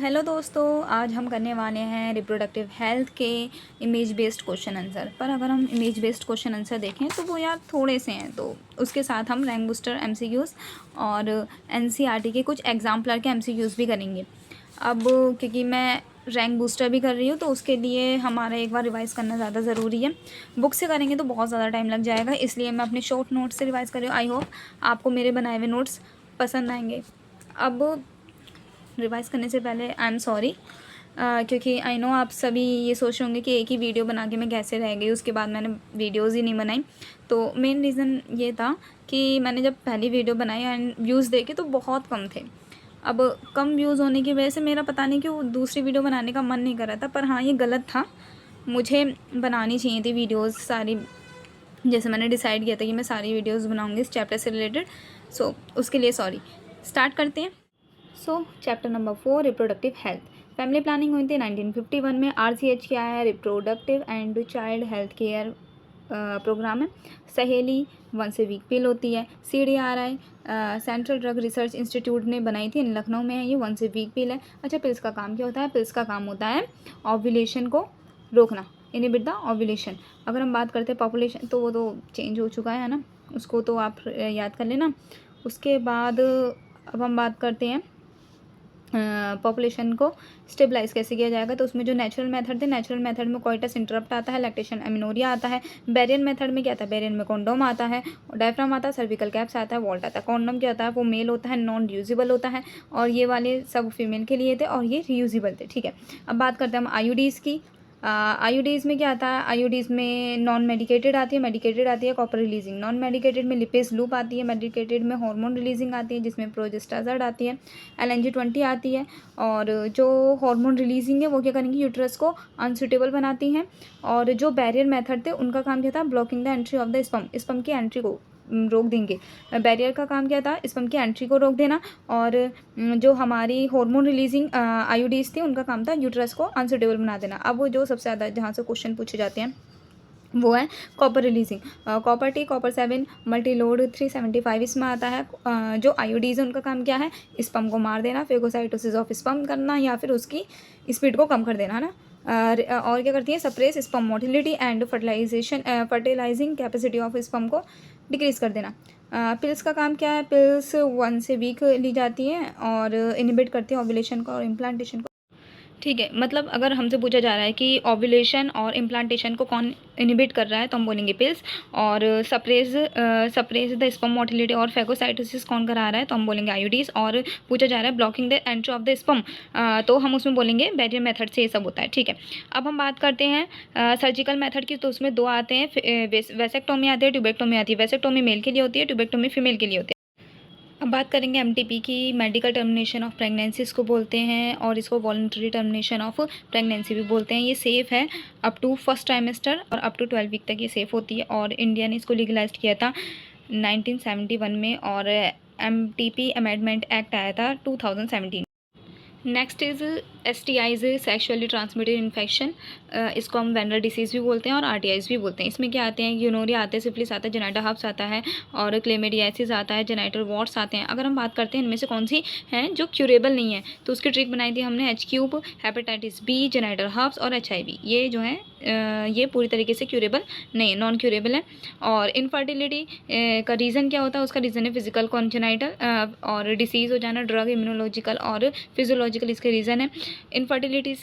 Hello दोस्तों, आज हम करने वाले हैं रिप्रोडक्टिव हेल्थ के इमेज बेस्ड क्वेश्चन आंसर। पर अगर हम इमेज बेस्ड क्वेश्चन आंसर देखें तो वो यार थोड़े से हैं, तो उसके साथ हम रैंक बूस्टर एमसीक्यूज़ और एनसीईआरटी के कुछ एग्जाम्पलर के एमसीक्यूज़ भी करेंगे। अब क्योंकि मैं रैंक बूस्टर भी कर रही हूँ तो उसके लिए हमारा एक बार रिवाइज़ करना ज़्यादा ज़रूरी है। बुक से करेंगे तो बहुत ज़्यादा टाइम लग जाएगा, इसलिए मैं अपने शॉर्ट नोट्स से रिवाइज़ कर रही हूँ। आई होप आपको मेरे बनाए हुए नोट्स पसंद आएंगे। अब रिवाइज़ करने से पहले आई एम सॉरी, क्योंकि आई नो आप सभी ये सोच रहे होंगे कि एक ही वीडियो बना के मैं कैसे रह गई, उसके बाद मैंने वीडियोज़ ही नहीं बनाई। तो मेन रीज़न ये था कि मैंने जब पहली वीडियो बनाई एंड व्यूज़ देखे तो बहुत कम थे। अब कम व्यूज़ होने की वजह से मेरा पता नहीं क्यों दूसरी वीडियो बनाने का मन नहीं कर रहा था। पर हाँ, ये गलत था, मुझे बनानी चाहिए थी वीडियोज़ सारी। जैसे मैंने डिसाइड किया था कि मैं सारी वीडियोज़ बनाऊँगी इस चैप्टर से रिलेटेड, सो उसके लिए सॉरी। स्टार्ट करते हैं। Chapter number 4, reproductive health. Family planning हुई थी 1951 में। RCH क्या है? Reproductive and child health care programme है। Saheli once a week pill होती है। CDRI central drug research institute ने बनाई थी, लखनऊ में है ये। वंस ए वीक पिल है। अच्छा, पिल्स का काम क्या होता है? पिल्स का काम होता है ओव्यूलेशन को रोकना, इनहिबिट द ओव्यूलेशन। अगर हम बात करते हैं पॉपुलेशन, तो वो तो चेंज हो चुका है ना, उसको तो आप याद कर लेना। उसके बाद अब हम बात करते हैं पॉपुलेशन को स्टेबलाइज कैसे किया जाएगा। तो उसमें जो नेचुरल मेथड थे, नेचुरल मेथड में कोइटस इंटरप्ट आता है, लैक्टेशन एमिनोरिया आता है। बैरियर मेथड में क्या आता है? बैरियर में कॉन्डोम आता है, डायफ्राम आता है, सर्विकल कैप्स आता है, वॉल्ट आता है। कॉन्डोम क्या होता है? वो मेल होता है, नॉन रीयूजेबल होता है, और ये वाले सब फीमेल के लिए थे और ये रीयूजेबल थे। ठीक है, अब बात करते हैं हम आईयूडीज़ की। आईयूडीज़ में क्या आता है? आईयूडीज़ में नॉन मेडिकेटेड आती है, मेडिकेटेड आती है कॉपर रिलीजिंग। नॉन मेडिकेटेड में लिपेज लूप आती है, मेडिकेटेड में हार्मोन रिलीजिंग आती है जिसमें प्रोजेस्टाजड आती है, LNG-20 आती है। और जो हार्मोन रिलीजिंग है वो क्या करेंगी? यूट्रस को अनसुटेबल बनाती हैं। और जो बैरियर मेथड थे उनका काम क्या था? Blocking the entry of the sperm, sperm की एंट्री को रोक देंगे। बैरियर का काम क्या था? स्पर्म की एंट्री को रोक देना। और जो हमारी हार्मोन रिलीजिंग आईयूडीज़ थी उनका काम था यूट्रस को अनसुटेबल बना देना। अब वो जो सबसे ज़्यादा जहाँ से क्वेश्चन पूछे जाते हैं वो है copper releasing. Copper T, copper 7, Multiload 375 इसमें आता है। जो आईयूडीज़ है उनका काम क्या है? स्पर्म को मार देना, फेगोसाइटोसिस ऑफ स्पर्म करना, या फिर उसकी स्पीड को कम कर देना, है ना। और क्या करती है? Suppress sperm motility and fertilising capacity of sperm को डिक्रीज़ कर देना। पिल्स का काम क्या है? पिल्स वंस ए वीक ली जाती हैं और इनहिबिट करती है ओव्यूलेशन को और इम्प्लांटेशन को। ठीक है, मतलब अगर हमसे पूछा जा रहा है कि ओव्यूलेशन और इम्प्लांटेशन को कौन इनहिबिट कर रहा है तो हम बोलेंगे पिल्स। और सप्रेस द स्पर्म मोटिलिटी और फेगोसाइटोसिस कौन करा रहा है तो हम बोलेंगे आईयूडीज़। और पूछा जा रहा है blocking the entry of the sperm, तो हम उसमें बोलेंगे बैरियर मेथड से ये सब होता है। ठीक है, अब हम बात करते हैं सर्जिकल मेथड की। तो उसमें दो आते हैं, वेसेक्टोमी आती है, ट्यूबेक्टोमी आती है। वेसेक्टोमी मेल के लिए होती है, ट्यूबेक्टोमी फीमेल के लिए होती है। अब बात करेंगे MTP की। मेडिकल टर्मिनेशन ऑफ प्रेगनेंसी इसको बोलते हैं, और इसको वॉलंटरी टर्मिनेशन ऑफ प्रेगनेंसी भी बोलते हैं। ये सेफ़ है अप टू फर्स्ट ट्राइमेस्टर और अप टू 12 वीक तक ये सेफ़ होती है। और इंडिया ने इसको लीगलाइज किया था 1971 में, और MTP अमेंडमेंट एक्ट आया था 2017। नेक्स्ट इज़ STIज, सेक्शुअली ट्रांसमिटेड इन्फेक्शन। इसको हम वेनर डिसीज़ भी बोलते हैं और RTIs भी बोलते हैं। इसमें क्या आते हैं? यूनोरिया आते हैं, सिफिलिस आता है, जेनेटा हब्स आता है, और क्लेमिडियासिस आता है, जेनेटल वॉर्ट्स आते हैं। अगर हम बात करते हैं इनमें से कौन सी हैं जो क्यूरेबल नहीं है, तो उसकी ट्रिक बनाई थी हमने H-क्यूब, हेपेटाइटिस B, जेनेटल हब्स और HIV। ये जो है ये पूरी तरीके से क्यूरेबल नहीं है, नॉन क्यूरेबल है। और इनफर्टिलिटी का रीज़न क्या होता है? उसका रीज़न है फिजिकल कॉन्जेनाइटल और डिसीज़ हो जाना, ड्रग, इम्यूनोलॉजिकल और फिजियोलॉजिकल इसके रीज़न है। इनफर्टिलिटी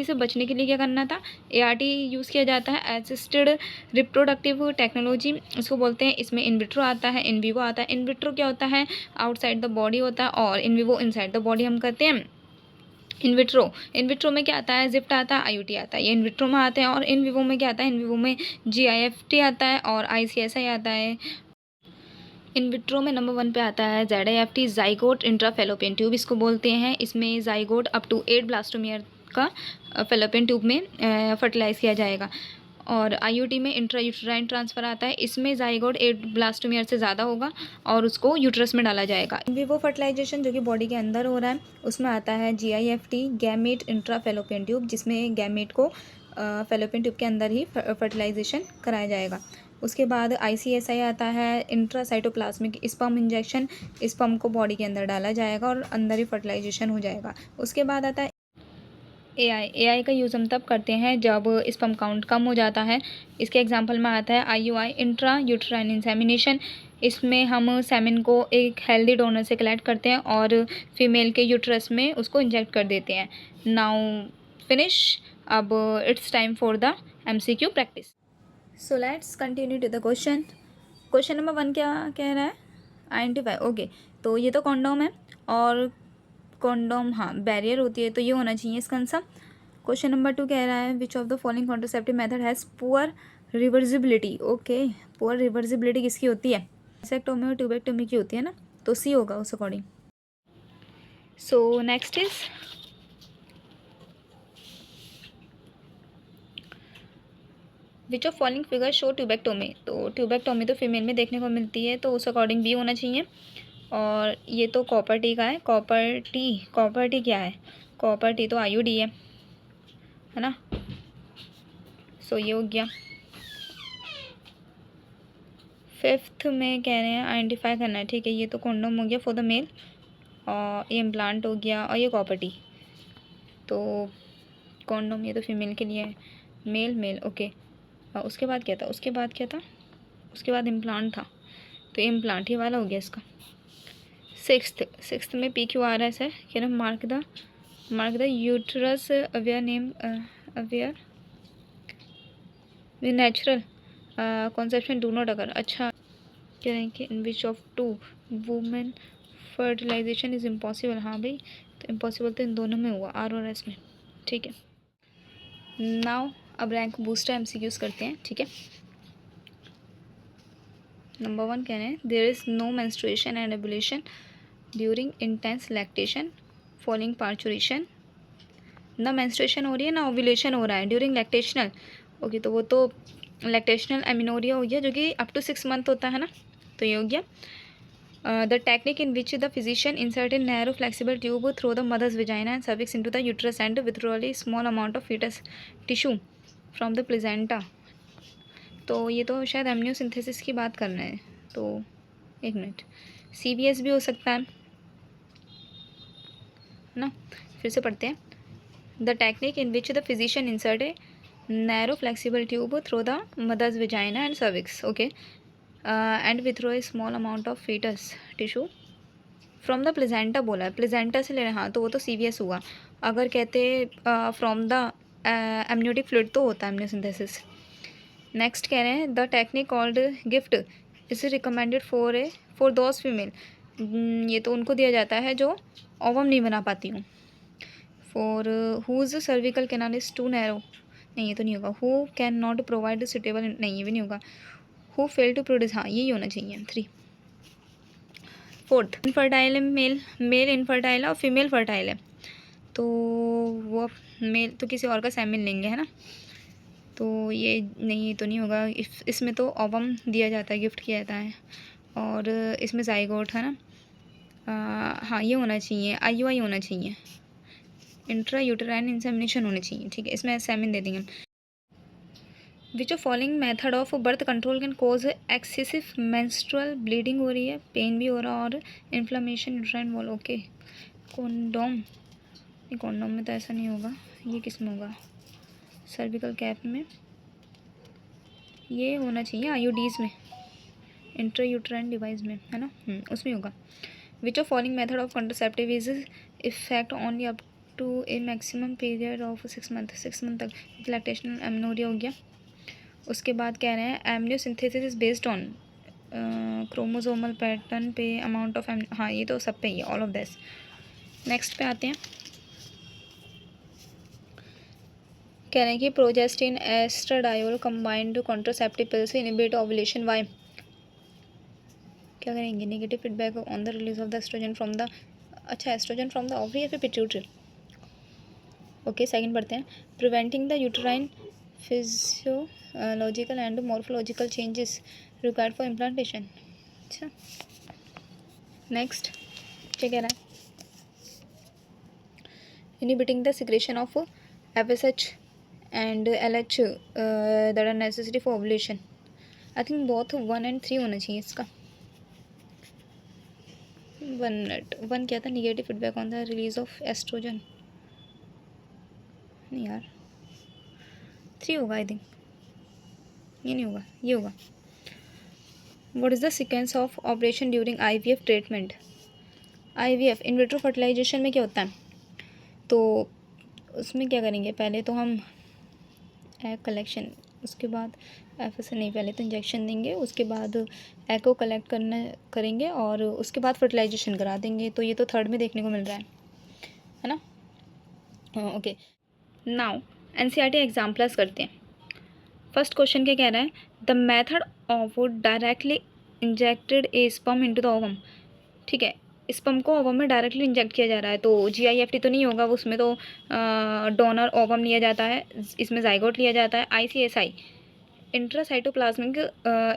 से बचने के लिए क्या करना था? ART यूज़ किया जाता है, असिस्टेड रिप्रोडक्टिव टेक्नोलॉजी इसको बोलते हैं। इसमें इन विट्रो आता है, इन विवो आता है। इन विट्रो क्या होता है? आउटसाइड द बॉडी होता है, और in vivo inside the body हम कहते हैं। इन विट्रो में क्या आता है? जिप्ट आता है, IUT आता है, ये इन विट्रो में आते हैं। और इन विवो में क्या आता है? इन विवो में GIFT आता है और ICSI आता है। इन विट्रो में नंबर 1 पे आता है ZIFT, जाइगोट इंट्राफेलोपियन ट्यूब इसको बोलते हैं। इसमें जाइगोट अप टू 8 ब्लास्टोमियर का फेलोपियन ट्यूब में फर्टिलाइज़ किया जाएगा। और आईयूटी में इंट्रा यूट्राइन ट्रांसफ़र आता है, इसमें जाइगोट 8 ब्लास्टोम से ज़्यादा होगा और उसको यूट्रस में डाला जाएगा। इन विवो फर्टिलाइजेशन जो कि बॉडी के अंदर हो रहा है, उसमें आता है GIFT gamete intra fallopian tube, जिसमें गैमेट को फेलोपियन ट्यूब के अंदर ही फर्टिलाइजेशन कराया जाएगा। उसके बाद ICSI आता है intra cytoplasmic sperm injection, sperm को बॉडी के अंदर डाला जाएगा और अंदर ही फर्टिलाइजेशन हो जाएगा। उसके बाद आता है AI का यूज़ हम तब करते हैं जब स्पर्म काउंट कम हो जाता है। इसके एग्जांपल में आता है IUI इंट्रा यूट्राइन इंसेमिनेशन। इसमें हम सेमेन को एक हेल्दी डोनर से कलेक्ट करते हैं और फीमेल के यूट्रस में उसको इंजेक्ट कर देते हैं। Now finish. अब it's time for the MCQ practice. So let's continue to the question. Question number 1 क्या कह रहा है? आइडेंटिफाई। ओके, तो ये तो कॉन्डोम है और कॉन्डोम हाँ बैरियर होती है, तो ये होना चाहिए इसका आंसर। क्वेश्चन नंबर 2 कह रहा है which of the following contraceptive method has poor reversibility. Okay, poor reversibility किसकी होती है? वैसेक्टोमी और ट्यूबेक्टोमी की होती है ना, तो सी होगा उस according. So next is which of following figure show tubectomy. तो ट्यूबेक्टोमी तो फीमेल में देखने को मिलती है, तो उस अकॉर्डिंग बी होना चाहिए। और ये तो कॉपर टी का है। कॉपर टी क्या है? कॉपर टी तो IUD है ना। सो ये हो गया। 5th में कह रहे हैं आइडेंटिफाई करना है, ठीक है। ये तो कॉन्डोम हो गया फॉर द मेल और ये इम्प्लांट हो गया और ये कॉपर टी। तो कॉन्डोम ये तो फीमेल के लिए है, मेल ओके। उसके बाद क्या था? उसके बाद इम्प्लांट था, तो इम्प्लांट ये वाला हो गया इसका। 6th में PQRS है, कह रहे mark the uterus aware name aware natural conception do not अगर। अच्छा, कह रहे हैं कि in which of 2 women fertilization is impossible. हाँ भाई, तो इम्पॉसिबल तो इन दोनों में हुआ, R और S में, ठीक है। नाउ अब रैंक बूस्टर MCQs करते हैं, ठीक है। नंबर 1 कह रहे हैं there is no menstruation and ovulation during intense lactation following parturition. ना मेंस्ट्रुएशन हो रही है ना ओव्यूलेशन हो रहा है ड्यूरिंग लैक्टेशनल। ओके, तो वो तो लैक्टेशनल एमिनोरिया हो गया जो कि अप टू 6 मंथ होता है ना, तो ये हो गया। The technique in which the physician insert in narrow flexible tube through the mother's vagina and cervix into the uterus and withdrawal a small amount of foetus tissue from the placenta. तो ये तो शायद एमनियोसिंथेसिस की बात कर रहे हैं, तो एक मिनट, CVS भी हो सकता है ना। फिर से पढ़ते हैं। The technique in which the physician insert a narrow flexible tube through the mother's vagina and cervix, okay, and withdraw a small amount of foetus tissue from the placenta बोला है, प्लेजेंटा से ले रहे हैं, हाँ, तो वो तो CVS हुआ। अगर कहते फ्रॉम द एमनियोटिक फ्लूइड तो होता है एमनियोसिंथेसिस। नेक्स्ट कह रहे हैं the technique called gift is recommended for those female. ये तो उनको दिया जाता है जो ओवम नहीं बना पाती हूँ। For whose cervical canal is too narrow, नहीं ये तो नहीं होगा। Who can not provide suitable, नहीं ये भी नहीं होगा। हु फेल टू प्रोड्यूस, हाँ यही होना चाहिए 3। 4th इनफर्टाइल है मेल इनफर्टाइल है और फीमेल फर्टाइल है, तो वो मेल तो किसी और का सेमिन लेंगे है ना, तो ये नहीं, ये तो नहीं होगा। इसमें तो ओवम दिया जाता है, गिफ्ट किया जाता है, और इसमें जाइगोट है ना। हाँ ये होना चाहिए, IUI होना चाहिए, इंट्रा यूटेराइन इंसेमिनेशन होनी चाहिए, ठीक है। इसमें सेमिन दे देंगे। विच of following method of birth control can cause excessive menstrual bleeding हो रही है, पेन भी हो रहा है और inflammation uterine wall, okay. Condom, condom में तो ऐसा नहीं होगा, ये किस में होगा? सर्विकल कैप में, ये होना चाहिए IUDs में, इंट्रा यूट्राइन डिवाइस में है ना, उसमें होगा। Which of following method of contraceptive is effect only up to a maximum period of 6 month तक, लैक्टेशनल एमनोरिया हो गया। उसके बाद कह रहे हैं amniocentesis is based on chromosomal pattern पे अमाउंट ऑफ हाँ ये तो सब पे ही है, ऑल ऑफ दिस। नेक्स्ट पे आते हैं। कह रहे हैं कि progestin oestradiol combined contraceptive pills inhibit ovulation, why? क्या करेंगे? Negative feedback on the release of the oestrogen from the, अच्छा एस्ट्रोजन फ्रॉम द ओवरी या फिर पिट्यूटरी, ओके। सेकंड पढ़ते हैं। Preventing the uterine physiological and morphological changes required for implantation. अच्छा, next क्या कह रहा है? Inhibiting the secretion of FSH and LH that are necessary for ovulation. I think both 1 और 3 होना चाहिए इसका। 1 क्या था? Negative feedback on the release of oestrogen. नहीं यार, 3 होगा आई थिंक। ये नहीं होगा, ये होगा। What is the sequence of operation during IVF treatment? IVF in vitro fertilisation में क्या होता है? तो उसमें क्या करेंगे? पहले तो हम एग कलेक्शन, उसके बाद FSH नहीं, पहले तो इंजेक्शन देंगे, उसके बाद एग को कलेक्ट करेंगे और उसके बाद फर्टिलाइजेशन करा देंगे। तो ये तो 3rd में देखने को मिल रहा है ना? Okay, now NCERT exam plus करते हैं। फर्स्ट क्वेश्चन क्या कह रहा है? The method of directly injected A sperm into the ovum. ठीक है, स्पर्म को ओवम में डायरेक्टली इंजेक्ट किया जा रहा है, तो GIFT तो नहीं होगा, उसमें तो डोनर ओवम लिया जाता है, इसमें जाइगोट लिया जाता है। ICSI इंट्रासाइटोप्लाज्मिक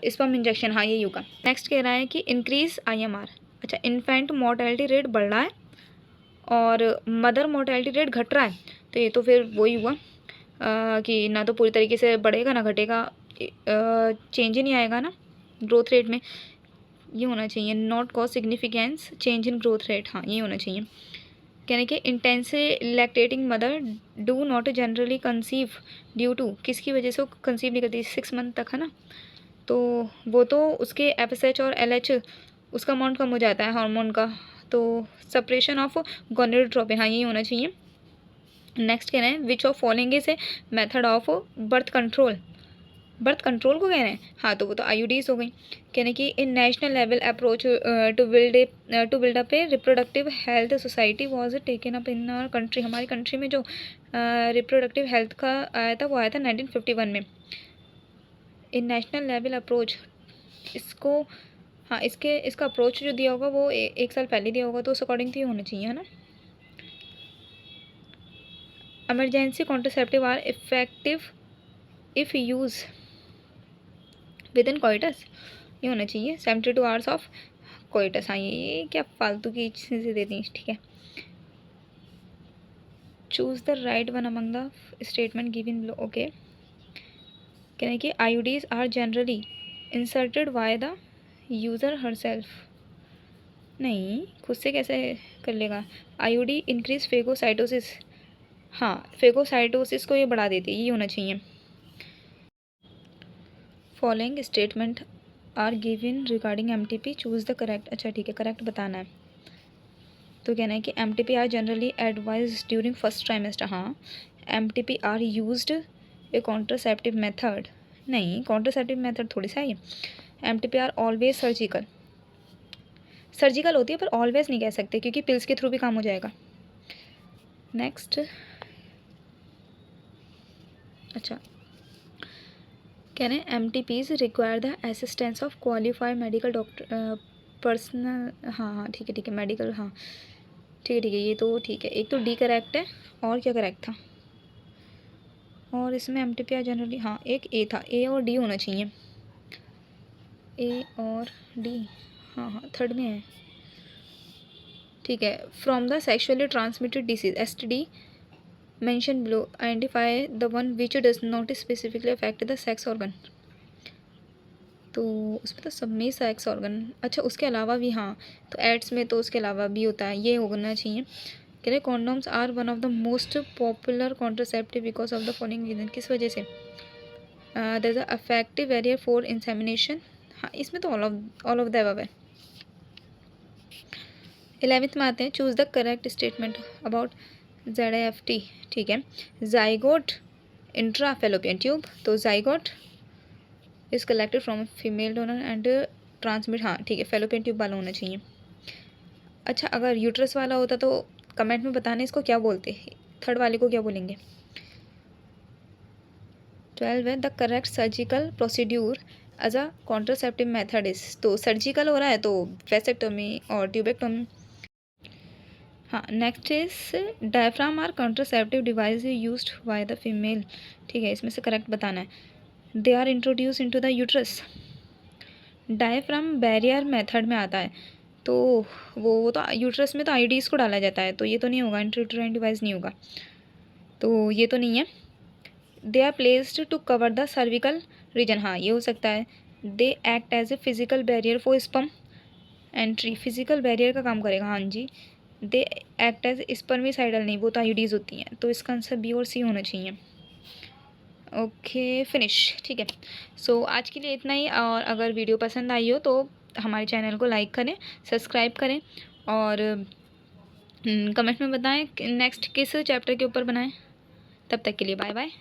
स्पर्म इंजेक्शन, हाँ यही होगा। नेक्स्ट कह रहा है कि इंक्रीज IMR। अच्छा, इन्फेंट मोर्टेलिटी रेट बढ़ रहा है और मदर मोर्टेलिटी रेट घट रहा है, तो ये तो फिर वही हुआ कि ना तो पूरी तरीके से बढ़ेगा ना घटेगा, चेंज ही नहीं आएगा ना ग्रोथ रेट में। ये होना चाहिए, not cause significance change in growth rate, हाँ ये होना चाहिए। कहने के intensive lactating mother do not generally conceive due to, किसकी वजह से वो कंसीव नहीं करती 6 मंथ तक, है ना? तो वो तो उसके FSH और LH उसका अमाउंट कम हो जाता है हार्मोन का, तो सप्रेशन ऑफ गोनेडोट्रोपिन, हाँ यही होना चाहिए। नेक्स्ट कह रहे हैं विच of following is a method of birth control. Birth control को कह रहे हैं, हाँ तो वो तो IUDs हो गई। कहने की in national level approach to build up a reproductive health society was taken up in our country. हमारी कंट्री में जो रिप्रोडक्टिव हेल्थ का आया था वो आया था 1951 में। इन नेशनल लेवल अप्रोच, इसको हाँ इसका अप्रोच जो दिया होगा वो 1 साल पहले दिया होगा, तो उस अकॉर्डिंग तो ये होना चाहिए, है ना? Emergency contraceptive are effective if use within coitus, ये होना चाहिए। 72 आवर्स ऑफ कोइटस, हाँ ये क्या फालतू की चीज़ें देती हैं, ठीक है। Choose the right one among the statement given below, okay. कहने कि IUDs are generally inserted by the user herself. नहीं, खुद से कैसे कर लेगा? IUD इंक्रीज फेगोसाइटोसिस, हाँ फेगोसाइटोसिस को ये बढ़ा देती है, ये होना चाहिए। Following statement are given regarding MTP, choose the correct. अच्छा ठीक है, करेक्ट बताना है। तो कहना है कि MTP are generally advise during first trimester, हाँ। MTP are used a contraceptive method, नहीं कॉन्ट्रासेप्टिव मेथड थोड़ी सा है। MTP are always surgical, surgical होती है पर ऑलवेज नहीं कह सकते क्योंकि पिल्स के थ्रू भी काम हो जाएगा। नेक्स्ट, अच्छा कह रहे हैं MTPs require the assistance of qualified medical doctor personal, हाँ ठीक है मेडिकल, हाँ ठीक है ये तो ठीक है। एक तो D करेक्ट है, और क्या करेक्ट था? और इसमें MTP जनरली, हाँ एक A था, A और D होना चाहिए, A और D, हाँ 3rd में है, ठीक है। From the sexually transmitted disease STD mention below, identify the one which does not specifically affect the sex organ. तो उसमें तो सब में सेक्स ऑर्गन, अच्छा उसके अलावा भी, हाँ तो एड्स में तो उसके अलावा भी होता है, ये होना चाहिए। कह रहे condoms are one of the most popular contraceptive because of the following reason, किस वजह से? There is a effective barrier for insemination, हाँ इसमें तो ऑल ऑफ द अबव है। 11th में आते हैं, choose the correct statement about ZIFT, ठीक है। जाइगोट इंट्रा फैलोपियन ट्यूब, तो zygote is collected from female donor and transmit, हाँ ठीक है फैलोपियन ट्यूब वाला होना चाहिए। अच्छा अगर यूट्रस वाला होता तो कमेंट में बताना इसको क्या बोलते, 3rd वाले को क्या बोलेंगे। 12 है, the correct surgical procedure as a contraceptive method is, तो सर्जिकल हो रहा है तो वेसेक्टोमी और ट्यूबेक्टोमी, हाँ, next is diaphragm are contraceptive device used by the female. ठीक है, इसमें से करेक्ट बताना है। They are introduce into the uterus. Diaphragm barrier method में आता है, तो वो तो यूट्रस में तो आईडीज़ को डाला जाता है, तो ये तो नहीं होगा, इंट्रायूटेराइन डिवाइस नहीं होगा, तो ये तो नहीं है। They are placed to cover the cervical region, हाँ ये हो सकता है। They act as a physical barrier for sperm entry, physical barrier का काम करेगा, हाँ जी। दे एक्ट एज स्पर्मिसाइडल, नहीं वो तो आईडीज़ होती हैं, तो इसका आंसर बी और सी होना चाहिए। Okay finish. ठीक है, सो आज के लिए इतना ही, और अगर वीडियो पसंद आई हो तो हमारे चैनल को लाइक करें, सब्सक्राइब करें, और कमेंट में बताएं नेक्स्ट किस चैप्टर के ऊपर बनाएं। तब तक के लिए बाय बाय।